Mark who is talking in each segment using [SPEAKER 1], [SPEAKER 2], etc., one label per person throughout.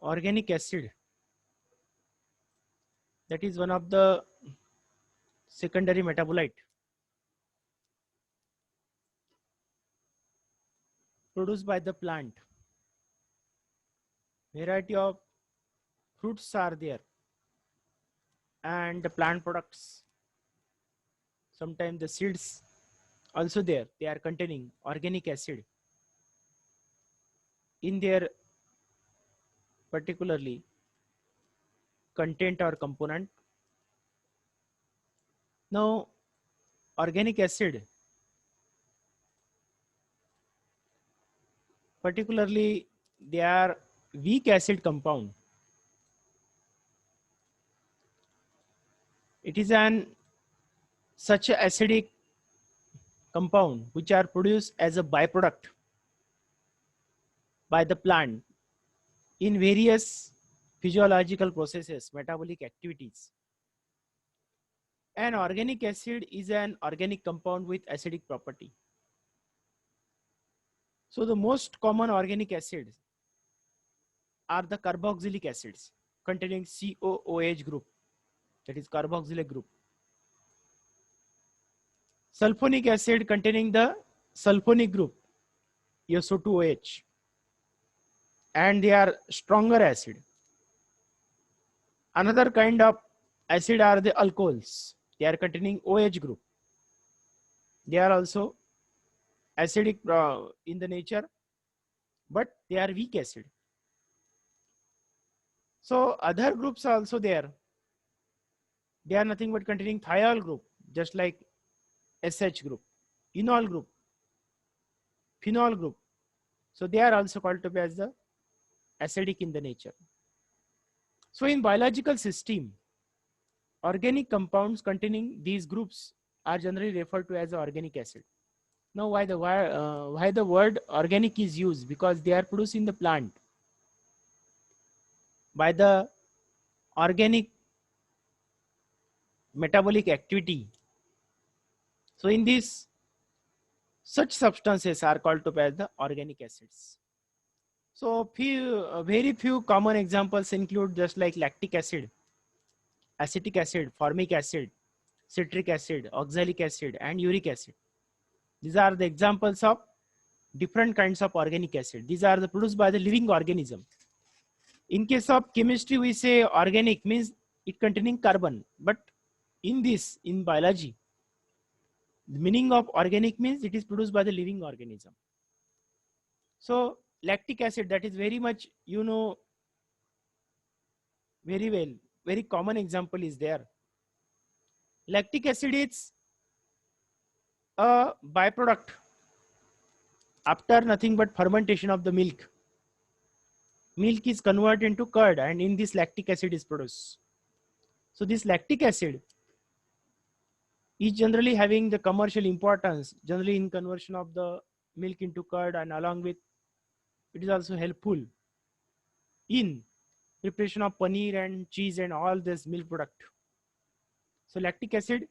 [SPEAKER 1] organic acid, that is one of the secondary metabolite produced by the plant. Variety of fruits are there and the plant products. Sometimes the seeds also there. They are containing organic acid in their particularly content or component. Now, organic acid, particularly they are weak acid compound. It is an such a acidic compound which are produced as a byproduct by the plant in various physiological processes, metabolic activities. An organic acid is an organic compound with acidic property. So the most common organic acids are the carboxylic acids containing COOH group, that is carboxylic group. Sulfonic acid containing the sulfonic group, SO2OH, and they are stronger acid. Another kind of acid are the alcohols. They are containing OH group. They are also acidic in the nature, but they are weak acid. So other groups are also there. They are nothing but containing thiol group, just like SH group, enol group, phenol group. So they are also called to be as the acidic in the nature. So in biological system, organic compounds containing these groups are generally referred to as organic acid. Now why the word organic is used? Because they are produced in the plant by the organic metabolic activity. So in this, such substances are called to be as the organic acids. So very few common examples include just like lactic acid, acetic acid, formic acid, citric acid, oxalic acid, and uric acid. These are the examples of different kinds of organic acid. These are produced by the living organism. In case of chemistry, we say organic means it containing carbon. But in biology, the meaning of organic means it is produced by the living organism. So lactic acid, that is very much, very well, very common example is there. Lactic acid is a byproduct after nothing but fermentation of the milk. Milk is converted into curd and in this lactic acid is produced. So this lactic acid is generally having the commercial importance, generally in conversion of the milk into curd, and along with it is also helpful in preparation of paneer and cheese and all this milk product. So lactic acid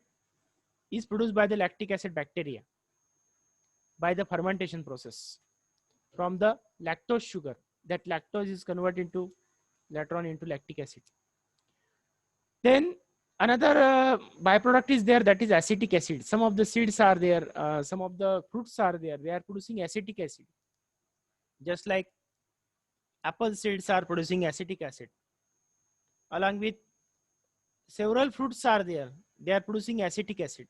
[SPEAKER 1] is produced by the lactic acid bacteria by the fermentation process from the lactose sugar. That lactose is converted into later on into lactic acid. Then another byproduct is there, that is acetic acid. Some of the seeds are there, some of the fruits are there, they are producing acetic acid. Just like apple seeds are producing acetic acid. Along with several fruits are there, they are producing acetic acid.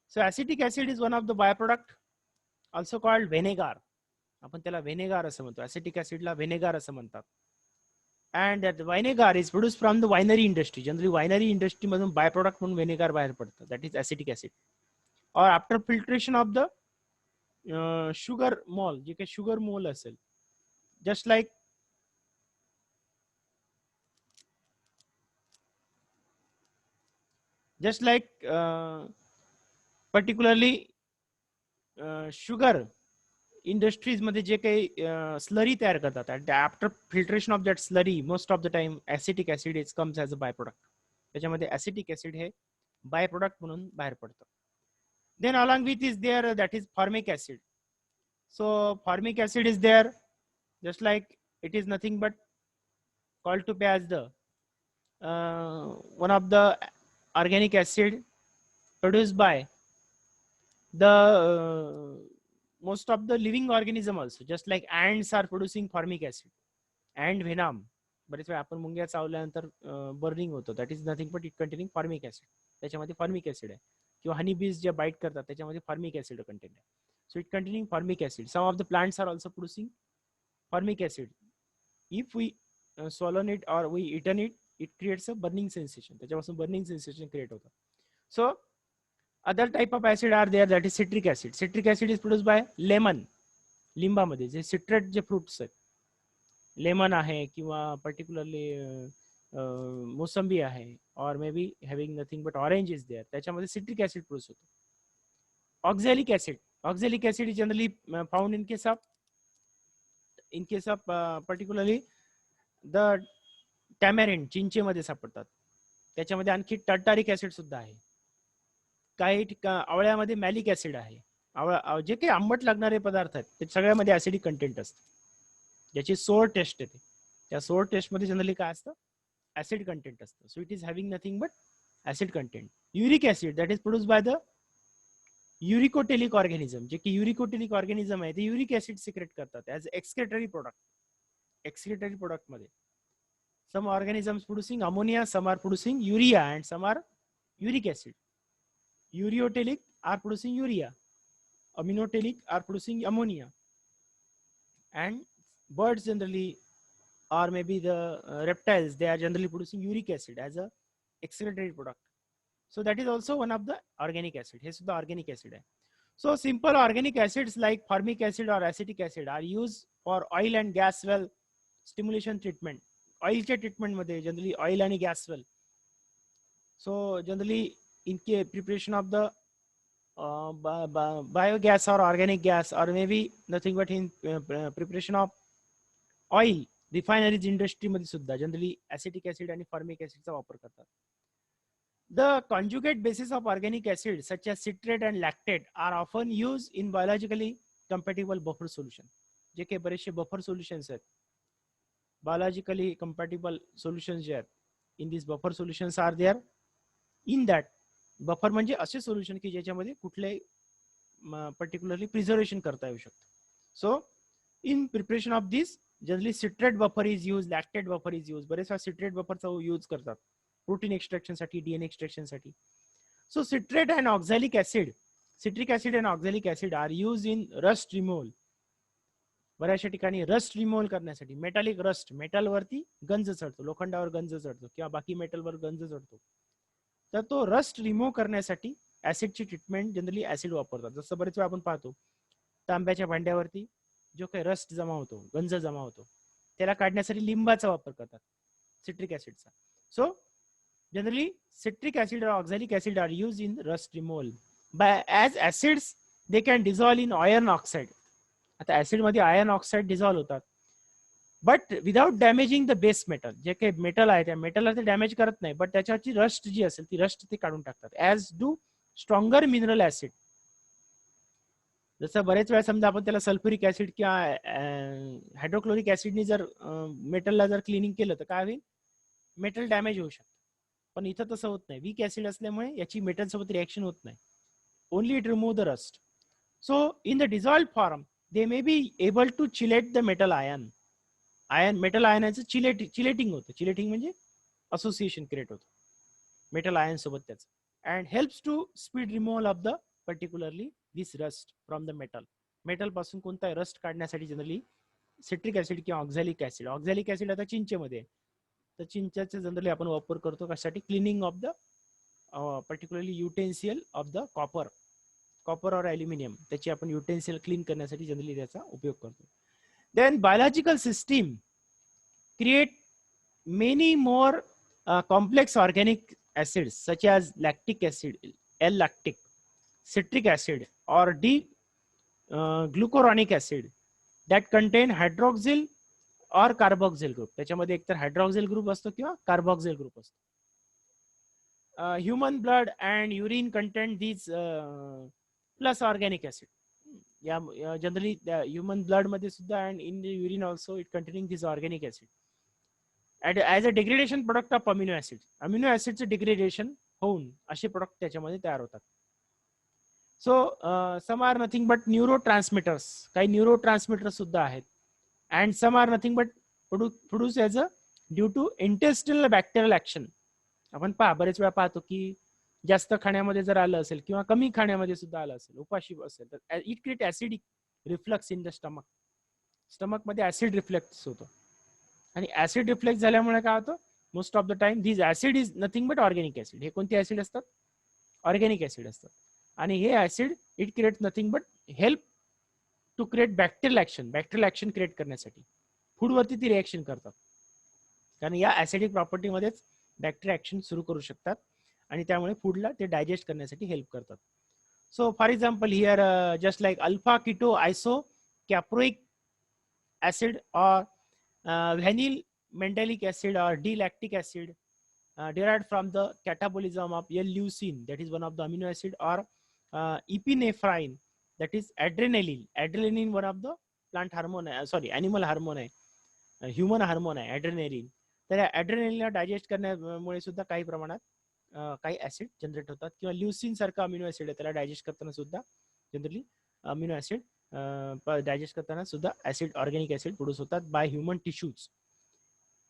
[SPEAKER 1] So acetic acid is one of the byproduct, also called vinegar. आपण त्याला vinegar असं म्हणतो. Acetic acid ला vinegar असं म्हणतात. And that vinegar is produced from the winery industry. Generally winery industry मधून byproduct म्हणून vinegar बाहेर पडतं. That is acetic acid. Or after filtration of the sugar mole, जे काही sugar mole असेल, just like particularly sugar industries मध्ये जे काही slurry तयार करतात, and after filtration of that slurry most of the time acetic acid is comes as a byproduct. त्याच्यामध्ये acetic acid हे byproduct म्हणून बाहेर पडतं. Then along with is there that is formic acid. So formic acid is there, just like it is nothing but called to be as the one of the organic acid produced by the most of the living organism also, just like ants are producing formic acid and venom. बरेच वेळा आपण मुंग्या चावल्यानंतर burning होतो, that is nothing but it containing formic acid. त्याच्यामध्ये formic acid आहे. किंवा हनी बीज जे bite करतात त्याच्यामध्ये फॉर्मिक ऍसिड कंटेंट आहे. So it containing formic acid. Some of the plants are also producing formic acid. If we swallow it or we eaten it, it creates a burning sensation. त्याच्यापासून burning sensation create होतं. So other type of acid are there, that is citric acid. Citric acid is produced by lemon. लिंबामध्ये जे citrate जे fruits आहेत, lemon आहे किंवा particularly mosambi आहे, or may be having nothing but orange is there, त्याच्यामध्ये citric acid produce होतो. Oxalic acid. Oxalic acid is generally found in case of particularly the tamarind, चिंचेमध्ये सापडतात. त्याच्यामध्ये आणखी टर्टारिक ऍसिड सुद्धा आहे. काही आवळ्यामध्ये मॅलिक ऍसिड आहे. आवळा जे काही आंबट लागणारे पदार्थ आहेत ते सगळ्यामध्ये ऍसिडिक कंटेंट असतं. ज्याची सोअर टेस्ट येते, त्या सोअर टेस्ट मध्ये जनरली काय असतं, ऍसिड कंटेंट असतं. So it is having nothing but acid content. Uric acid that is produce by the uricotelic organism. जे की युरिकोटेलिक ऑर्गॅनिझम आहे ते युरिक ऍसिड सिक्रेट करतात as excretory product. Excretory product मध्ये some organisms producing ammonia, some are producing urea, and some are uric acid. Ureotelic are producing urea, aminotelic are producing ammonia, and birds generally, or maybe the reptiles, they are generally producing uric acid as a excretory product. So that is also one of the organic acid. Here is the organic acid. So simple organic acids like formic acid or acetic acid are used for oil and gas well stimulation treatment. ऑइलच्या ट्रीटमेंटमध्ये generally oil आणि gas well. So generally in के preparation of the biogas or organic gas, or may be nothing but in preparation of oil, refineries इंडस्ट्रीमध्ये सुद्धा generally acetic acid आणि formic ऍसिडचा वापर करतात. The conjugate bases of organic acid such as citrate and lactate are often use in biologically compatible buffer solution. जे काही बरेचसे buffer solutions आहेत, biologically compatible solutions जे आहेत, in these buffer solutions are there. In that buffer म्हणजे असे solution की ज्याच्यामध्ये कुठले पर्टिक्युलरली प्रिझर्वेशन करता येऊ शकतं. So in preparation of this generally citrate buffer is use, lactate buffer is use. बरेच सिट्रेट बफरचा यूज करतात प्रोटीन एक्सट्रॅक्शन साठी, डीएनए एक्सट्रॅक्शन साठी. So citrate and oxalic acid, citric acid and oxalic acid are use in rust removal. बऱ्याचशा ठिकाणी rust removal करण्यासाठी, metallic rust, मेटलवरती गंज चढतो, लोखंडावर गंज चढतो किंवा बाकी मेटलवर गंज चढतो, तर तो रस्ट रिमूव्ह करण्यासाठी ऍसिडची ट्रीटमेंट जनरली ऍसिड वापरतात. जसं बरेच वेळा आपण पाहतो तांब्याच्या भांड्यावरती जो काही रस्ट जमा होतो, गंज जमा होतो, त्याला काढण्यासाठी लिंबाचा वापर करतात, सिट्रिक ऍसिडचा. सो जनरली सिट्रिक ऍसिड और oxalic acid are use in rust removal by as acids. They can dissolve in iron oxide. आता ऍसिड मध्ये आयर्न ऑक्साइड डिझॉल्व होतात, but without damaging the base metal. जे काही metal आहे त्या मेटलला ते damage करत नाही, बट त्याच्यावरची रस्ट जी असेल ती रस्ट ते काढून टाकतात, as do stronger mineral acid. जसं बरेच वेळा समजा आपण त्याला सल्फ्युरिक ऍसिड किंवा हायड्रोक्लोरिक ऍसिडनी जर मेटलला जर क्लिनिंग केलं तर काय होईल, मेटल डॅमेज होऊ शकतं. पण इथं तसं होत नाही. वीक ऍसिड असल्यामुळे याची मेटल सोबत रिएक्शन होत नाही, only it remove the rust. So in the dissolved form they may be able to chilate the metal ion. Metal आयनाचं चिलेटिंग होतं. चिलेटिंग म्हणजे असोसिएशन क्रिएट होतं मेटल आयन सोबत त्याचं, and helps to speed removal of the particularly this rust from the metal. Metal पासून कोणता rust काढण्यासाठी generally citric acid किंवा ऑक्झॅलिक ऍसिड. ऑक्झॅलिक ऍसिड आता चिंचेमध्ये, तर चिंचेचा जनरली आपण वापर करतो कशासाठी, cleaning of the particularly utensil of the copper और ॲल्युमिनियम, त्याची आपण युटेन्सिल क्लीन करण्यासाठी जनरली त्याचा उपयोग करतो. Then biological system create many more complex organic acids such as lactic acid, L lactic, citric acid और D glucuronic acid that contain hydroxyl और carboxyl group. त्याच्यामध्ये एकतर हायड्रॉक्सिल ग्रुप असतो किंवा कार्बॉक्सिल ग्रुप असतो. Human blood and urine contain these plus organic acid. या generally human blood मध्ये सुद्धा and in the urine also it containing this organic acid. As a degradation product of amino ऍसिडचं degradation होऊन असे product त्याच्यामध्ये तयार होतात. So some are nothing but neurotransmitters, काही न्यूरो ट्रान्समिटर सुद्धा आहेत. And some are nothing but produce as a due to intestinal bacterial action. आपण बरेच वेळा पाहतो की जास्त खाण्यामध्ये जर आलं असेल किंवा कमी खाण्यामध्ये सुद्धा आलं असेल, उपाशी असेल, तर it create acidic reflux in the stomach. Stomach मध्ये ऍसिड रिफ्लेक्स होतो आणि ऍसिड रिफ्लेक्स झाल्यामुळे काय होतं, most of the time this acid is nothing but organic acid. हे कोणते ऍसिड असतात? ऑर्गॅनिक ऍसिड असतात. आणि हे acid it create nothing but help to create bacterial action create करण्यासाठी फूडवरती ती रिएक्शन करतात. कारण या ऍसिडिक प्रॉपर्टीमध्येच बॅक्टेरिया ऍक्शन सुरू करू शकतात आणि त्यामुळे फूडला ते डायजेस्ट करण्यासाठी हेल्प करतात. So for example here just like alpha किटो आयसो कॅप्रोइक ऍसिड और व्हॅनिल मेंडेलिक ऍसिड और D lactic acid derived from the catabolism of L-leucine, that is one of the amino acid, or epinephrine, that is adrenaline. Adrenaline one of the plant hormone, animal hormone आहे, human hormone आहे ॲड्रेनलिन. तर या ॲड्रेनलिनला digest करण्यामुळे सुद्धा काही प्रमाणात काही acid generate होतात, किंवा ल्युसिन सारखा अमिनो ऍसिड आहे, त्याला डायजेस्ट करताना सुद्धा जनरली अमिनो ऍसिड डायजेस्ट करताना सुद्धा ऍसिड, ऑर्गॅनिक ऍसिड प्रोड्यूस होतात by human tissues.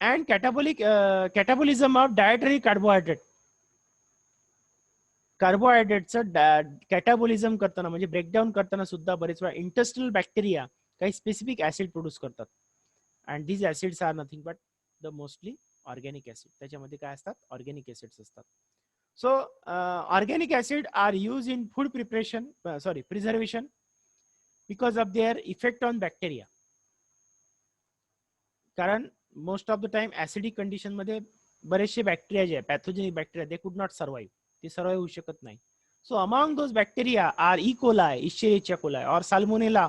[SPEAKER 1] And catabolism of dietary carbohydrate. कार्बोहायड्रेटचं कॅटाबॉलिझम करताना म्हणजे ब्रेकडाऊन करताना सुद्धा बरेच वेळा इंटेस्टिनल बॅक्टेरिया काही स्पेसिफिक ऍसिड प्रोड्यूस करतात. And these acids are nothing but the mostly organic acid. त्याच्यामध्ये काय असतात? ऑर्गॅनिक ऍसिड्स असतात. So organic acid are use in food preservation because of their effect on bacteria. कारण most of the time acidic condition मध्ये बरेचसे bacteria जे आहे, pathogenic bacteria, they could not survive. ते survive होऊ शकत नाही. सो among those bacteria are E. coli, इश्चेरिचिया coli और salmonella.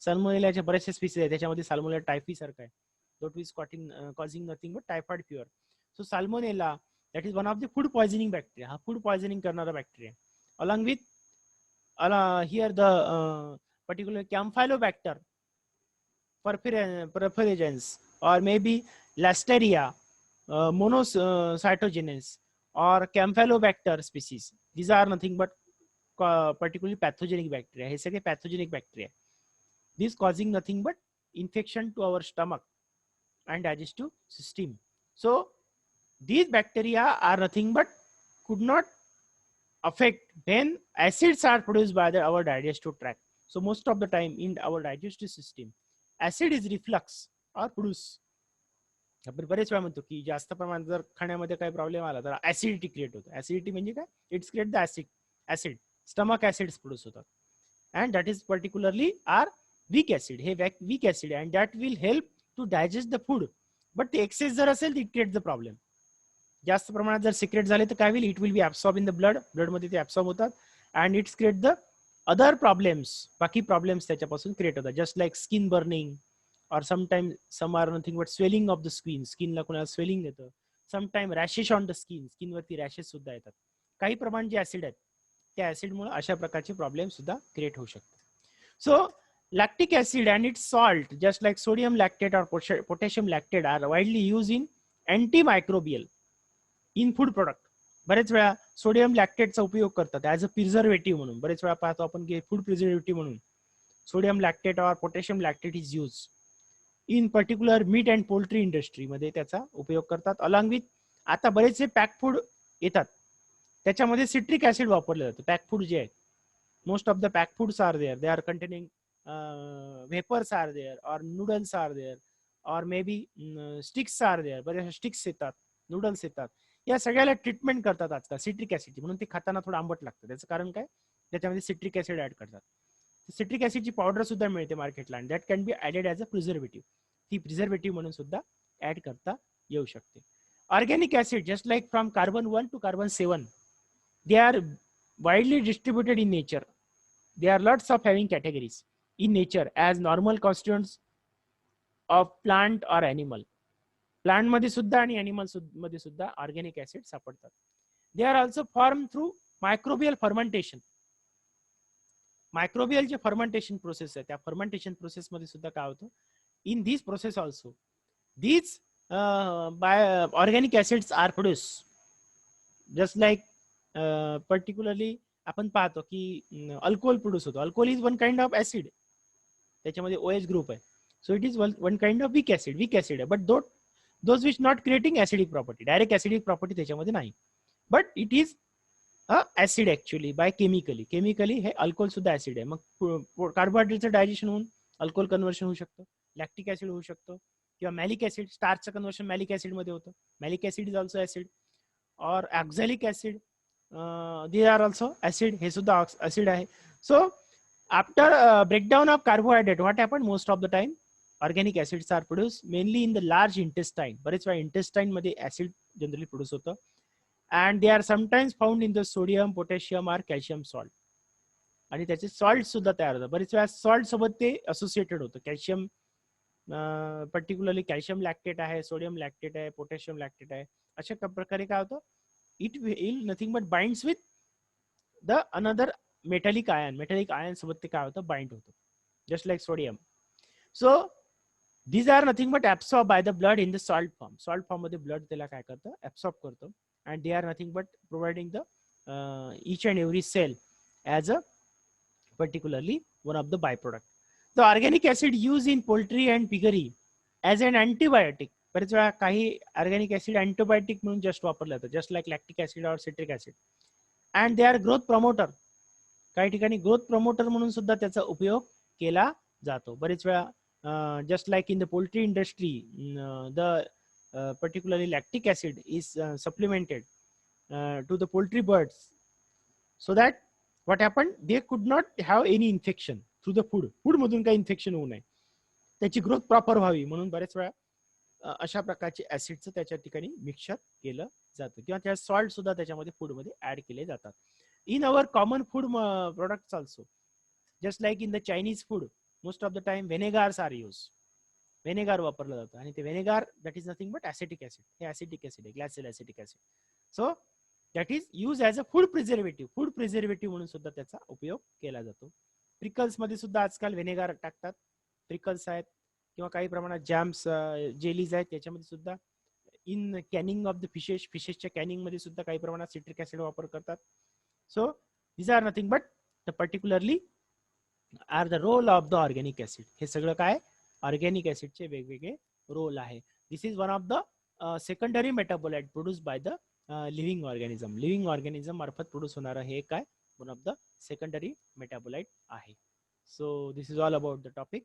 [SPEAKER 1] साल्मोनेलाचे बरेचसे स्पीसीज आहेत, त्याच्यामध्ये साल्मोनेला टायफी सारखा आहे, that is causing nothing but typhoid fever. So salmonella that is one of the food poisoning bacteria. हा फूड पॉयझनिंग करणारा bacteria. Along with here the particular campylobacter perforagens, or maybe Listeria monocytogenes, or Campylobacter species. These are nothing but particularly pathogenic bacteria. हे सगळे pathogenic bacteria. This causing nothing but infection to our stomach and digestive system. So these bacteria are nothing but could not affect when acids are produced by our digestive tract. So most of the time in our digestive system, acid is reflux or produce. आपण बरेच वेळा म्हणतो की जास्त प्रमाणात जर खाण्यामध्ये काही प्रॉब्लेम आला तर ऍसिडिटी क्रिएट होतो. ऍसिडिटी म्हणजे काय? It's create the acid. Stomach acids produce होतात. And that is particularly are weak acid. हे weak acid and that will help to digest the food. But ते एक्सेस जर असेल तर इट क्रिएट द प्रॉब्लेम. जास्त प्रमाणात जर सिक्रेट झाले तर काय होईल? It will be absorb in the blood मध्ये ते ऍब्सॉर्ब होतात and it's create the other problems. बाकी प्रॉब्लेम्स त्याच्यापासून क्रिएट होतात, just like skin burning, or sometimes some are nothing but swelling of the skin ला कोणाला स्वेलिंग येतं. Sometime rashes on the skin वरती rashes सुद्धा येतात. काही प्रमाण जे ऍसिड आहेत त्या ऍसिडमुळे अशा प्रकारचे प्रॉब्लेम सुद्धा क्रिएट होऊ शकतात. So lactic acid and its salt just like sodium lactate और potassium lactate are widely use in antimicrobial in food product. बरेच वेळा सोडियम लॅक्टेटचा उपयोग करतात ऍज अ प्रिझर्वेटिव्ह म्हणून. बरेच वेळा पाहतो आपण की फूड प्रिझर्वेटिव्ह म्हणून सोडियम लॅक्टेट और potassium lactate is use in particular meat and poultry इंडस्ट्रीमध्ये त्याचा उपयोग करतात. अलॉंग विथ आता बरेचसे पॅक फूड येतात त्याच्यामध्ये सिट्रिक ऍसिड वापरलं जातं. पॅक फूड जे आहेत, most of the pack foods are there, they are containing wafers are there और नूडल्स आर देअर और may be sticks are there. बरेचसे स्टिक्स येतात, नूडल्स येतात. या सगळ्याला ट्रीटमेंट करतात आजकाल सिट्रिक ऍसिडची, म्हणून ते खाताना थोडं आंबट लागतं. त्याचं कारण काय? त्याच्यामध्ये सिट्रिक ऍसिड ऍड करतात. सिट्रिक ऍसिडची पावडर सुद्धा मिळते मार्केटला and that can be added as a preservative. ती प्रिझर्वेटिव्ह म्हणून सुद्धा ऍड करता येऊ शकते. Organic acid just like from carbon 1 to carbon 7, they are widely distributed in nature. They are lots of having categories in nature as normal constituents of plant और animal. Plant मध्ये सुद्धा आणि animal मध्ये सुद्धा organic acid सापडतात. They are also form through microbial fermentation. Microbial जे fermentation process आहे त्या फर्मेंटेशन प्रोसेस मध्ये सुद्धा काय होतं? In this process also these by organic acids are produced. Just like particularly आपण पाहतो की अल्कोहोल प्रोड्यूस होतो. Alcohol is one kind of acid, त्याच्यामध्ये OH ग्रुप आहे. So it is one kind of weak acid आहे. But those which not creating acidic property, direct acidic property त्याच्यामध्ये नाही. But it is acid actually by chemically हे alcohol सुद्धा acid आहे. मग कार्बोहायड्रेटचं डायजेशन होऊन अल्कोहोल कन्व्हर्शन होऊ शकतं, लॅक्टिक ऍसिड होऊ शकतो, किंवा मॅलिक ऍसिड, स्टार्चचं कन्व्हर्शन मॅलिक ऍसिड मध्ये होतं. Malic acid is also acid. और oxalic acid, they are also acid, हे सुद्धा ऍसिड आहे. So after breakdown of carbohydrate, what happened? Most of the time organic acids are produced mainly in the large intestine. बरेच वेळा intestine मध्ये acid generally produce होतं. And they are sometimes found in the sodium, potassium or calcium salt. आणि त्याचे salt सुद्धा तयार होतात. बरेच वेळा सॉल्ट सोबत ते असोसिएटेड होतं. कॅल्शियम, पर्टिक्युलरली कॅल्शियम लॅक्टेट आहे, सोडियम लॅक्टेट आहे, पोटॅशियम लॅक्टेट आहे. अशा प्रकारे काय होतं, it will nothing but binds with the another metallic ion सोबत ते काय होतं, बाइंड होतं, just like sodium. So these are nothing but absorbed by the blood in the salt form. Salt form मध्ये ब्लड त्याला काय करतं, ऍब्सॉर्ब करतो. And they are nothing but providing the each and every cell as a particularly one of the byproduct. The organic acid used in poultry and piggery as an antibiotic. बरेच वेळा काही organic acid antibiotic म्हणून just वापरलं जातं, just like lactic acid और citric acid. And they are growth promoter. काही ठिकाणी growth promoter म्हणून सुद्धा त्याचा उपयोग केला जातो. बरेच वेळा just like in the poultry industry, the particularly lactic acid is supplemented to the poultry birds, so that what happened, they could not have any infection through the food मधून काही इन्फेक्शन होऊ नये, त्याची ग्रोथ प्रॉपर व्हावी म्हणून बरेच वेळा अशा प्रकारचे ऍसिडचं त्याच्या ठिकाणी मिक्सचर केलं जातं, किंवा त्या सॉल्ट सुद्धा त्याच्यामध्ये फूडमध्ये ऍड केले जातात. In our common food products also, just like in the Chinese food, most of the time vinegars are use. Vinegar वापरलं जातं, आणि ते vinegar that is nothing but acetic acid. हे ऍसिटिक ऍसिड आहे, glacial acetic acid. So that is use as a food preservative म्हणून सुद्धा त्याचा उपयोग केला जातो. प्रिकल्स मध्ये सुद्धा आजकाल व्हेनेगार टाकतात. प्रिकल्स आहेत किंवा काही प्रमाणात जॅम्स, जेलीज आहेत, त्याच्यामध्ये सुद्धा इन कॅनिंग ऑफ द फिशेसच्या कॅनिंग मध्ये सुद्धा काही प्रमाणात सिट्रिक ऍसिड वापर करतात. So these are nothing but the particularly are the role of the organic acid. हे सगळं काय ऑर्गॅनिक ऍसिडचे वेगवेगळे रोल आहे. This is one of the secondary metabolite produce by the living organism. Living organism मार्फत produce होणारं हे काय one of the secondary metabolite आहे. So this is all about the topic.